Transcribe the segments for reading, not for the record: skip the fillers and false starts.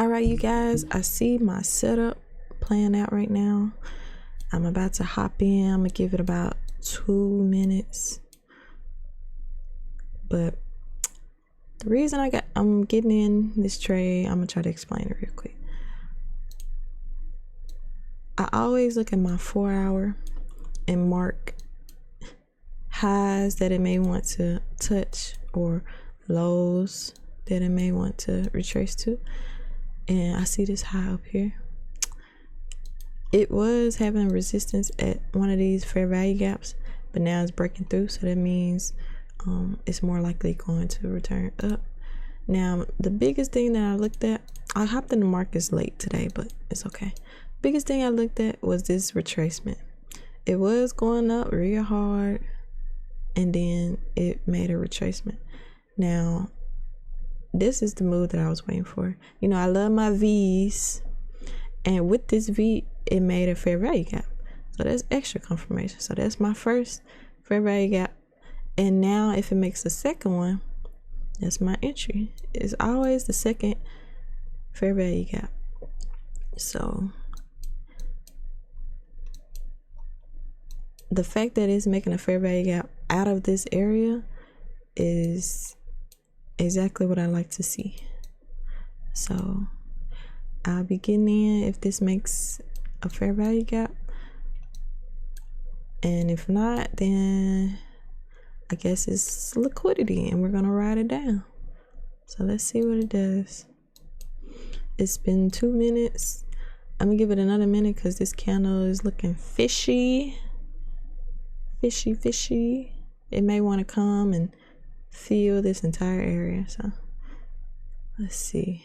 All right, you guys, I see my setup playing out right now. I'm about to hop in. I'm gonna give it about 2 minutes. But the reason I'm getting in this trade, I'm gonna try to explain it real quick. I always look at my 4 hour and mark highs that it may want to touch or lows that it may want to retrace to. And I see this high up here. It was having resistance at one of these fair value gaps, but now it's breaking through, so that means it's more likely going to return up. Now, the biggest thing that I looked at, I hopped in the markets late today, but it's okay. Biggest thing I looked at was this retracement. It was going up real hard, and then it made a retracement. Now, this is the move that I was waiting for. You know, I love my V's, and with this V, it made a fair value gap. So that's extra confirmation. So that's my first fair value gap. And now if it makes a second one, that's my entry. It's always the second fair value gap. So the fact that it's making a fair value gap out of this area is exactly what I like to see. So I'll be getting in if this makes a fair value gap, and if not, then I guess it's liquidity and we're gonna ride it down. So let's see what it does. It's been 2 minutes. I'm gonna give it another minute because this candle is looking fishy. Fishy. It may want to come and fill this entire area. So let's see.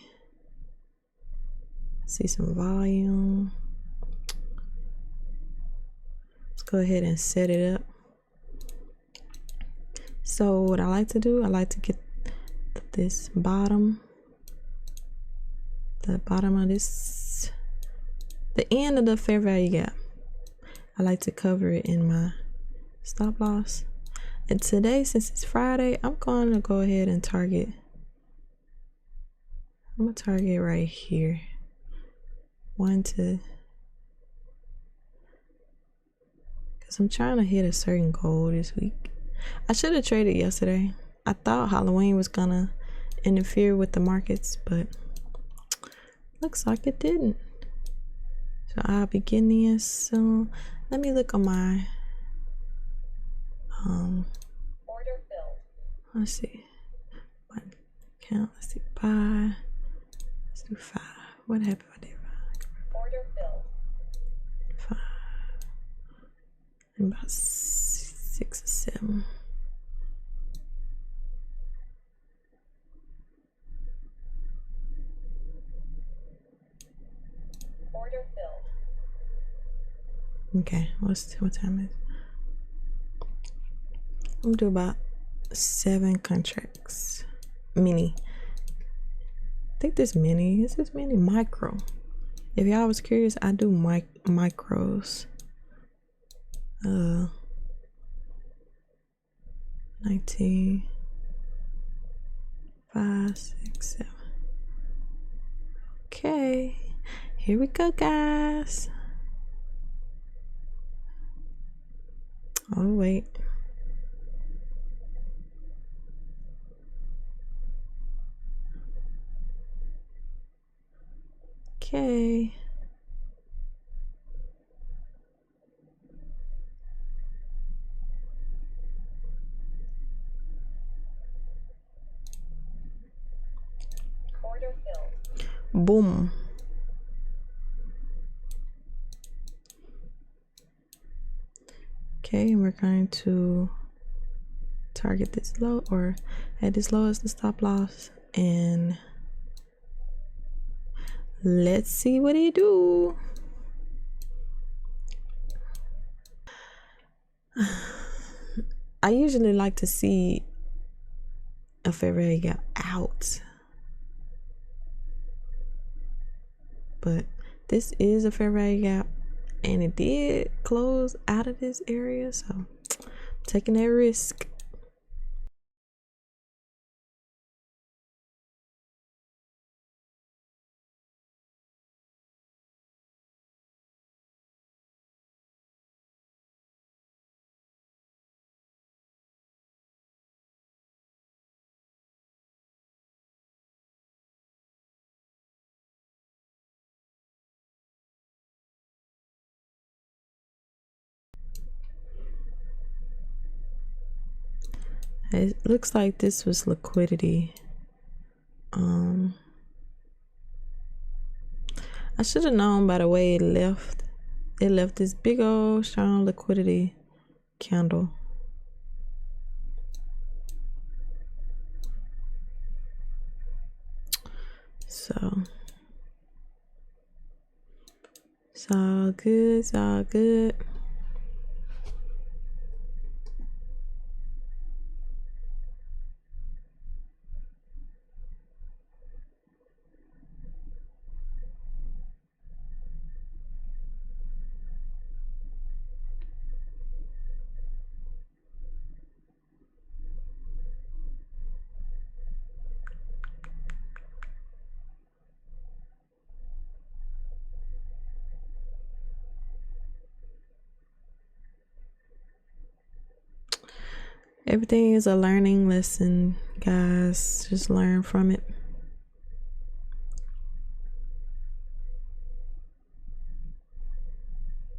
See some volume. Let's go ahead and set it up. So what I like to do, I like to get this bottom, the bottom of this, the end of the fair value gap. I like to cover it in my stop loss. And today, since it's Friday, I'm going to go ahead and target. I'm gonna target right here. Because I'm trying to hit a certain goal this week. I should have traded yesterday. I thought Halloween was gonna interfere with the markets, but looks like it didn't. So I'll be getting in soon. Let me look on my order filled. Let's see. My count. Let's see. Buy. Let's do 5. What happened if I did 5? Order filled. 5. And about 6 or 7. Order filled. Okay, what time is it? I'm gonna do about 7 contracts. Mini. I think this mini. Is this mini? Micro. If y'all was curious, I do micros. 19, 5, 6, 7. Okay, here we go, guys. Oh, wait. Okay. Order filled. Boom. Okay, and we're going to target this low, or at this low as the stop loss, and let's see what he do. I usually like to see a fair value gap out, but this is a fair value gap, and it did close out of this area, so I'm taking that risk. It looks like this was liquidity. I should have known by the way it left. It left this big old strong liquidity candle. So it's all good, it's all good. Everything is a learning lesson, guys. Just learn from it.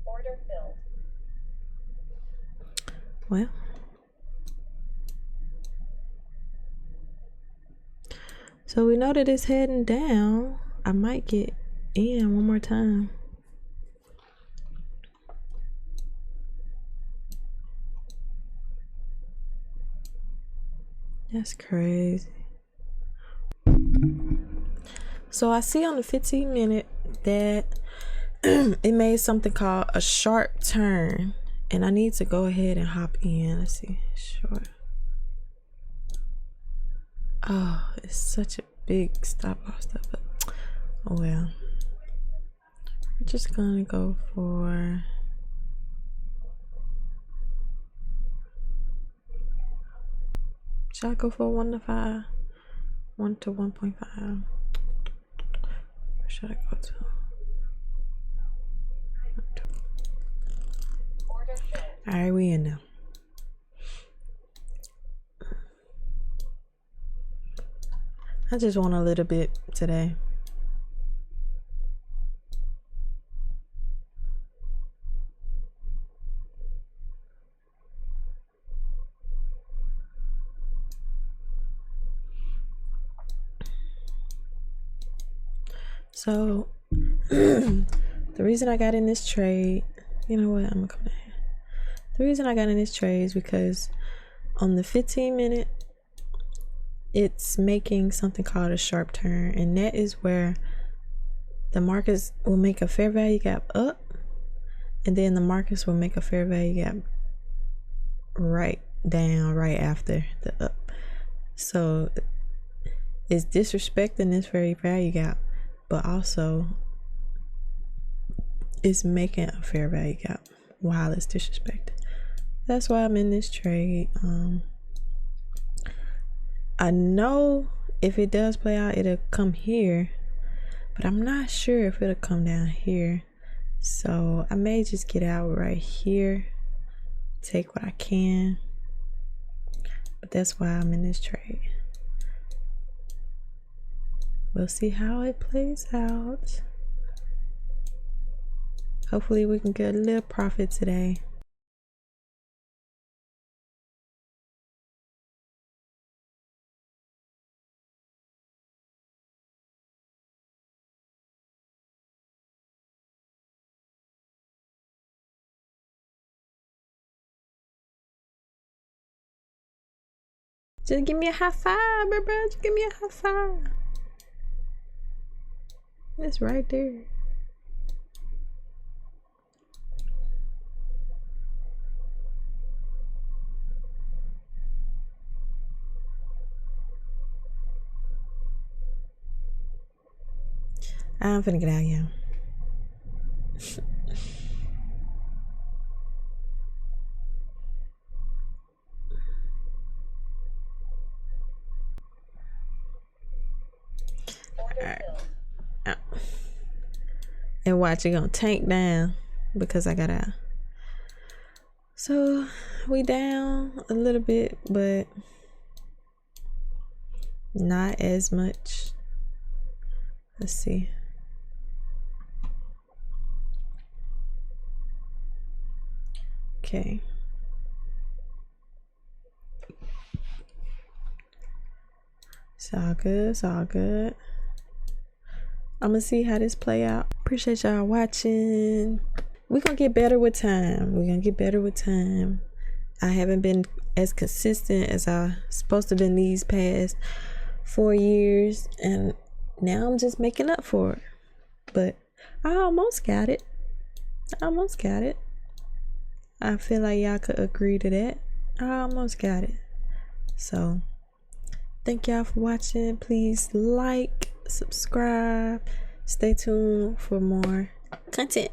Order filled. Well, so we know that it's heading down. I might get in one more time. That's crazy. So I see on the 15-minute that it made something called a sharp turn, and I need to go ahead and hop in. Let's see, short. Oh, it's such a big stop loss stuff, but oh well. We're just gonna go for should I go for 1 to 5? 1 to 1.5. Where should I go to? Order filled. Alright, we in now. I just want a little bit today. So the reason I got in this trade, you know what, I'm gonna come down here. The reason I got in this trade is because on the 15-minute, it's making something called a sharp turn, and that is where the markets will make a fair value gap up, and then the markets will make a fair value gap right down right after the up. So it's disrespecting this very value gap, but also it's making a fair value gap while it's disrespected. That's why I'm in this trade. I know if it does play out, it'll come here, but I'm not sure if it'll come down here. So I may just get out right here, take what I can, but that's why I'm in this trade. We'll see how it plays out. Hopefully we can get a little profit today. Just give me a high five, bro. Just give me a high five. It's right there. I'm finna get out, yeah. Order filled. And watch it gonna tank down because I got out. So we down a little bit, but not as much. Let's see. Okay. It's all good. It's all good. I'm gonna see how this play out. Appreciate y'all watching. We're gonna get better with time. We're gonna get better with time. I haven't been as consistent as I supposed to been these past 4 years, and now I'm just making up for it. But I almost got it. I feel like y'all could agree to that. I almost got it. So thank y'all for watching. Please like, subscribe, stay tuned for more content.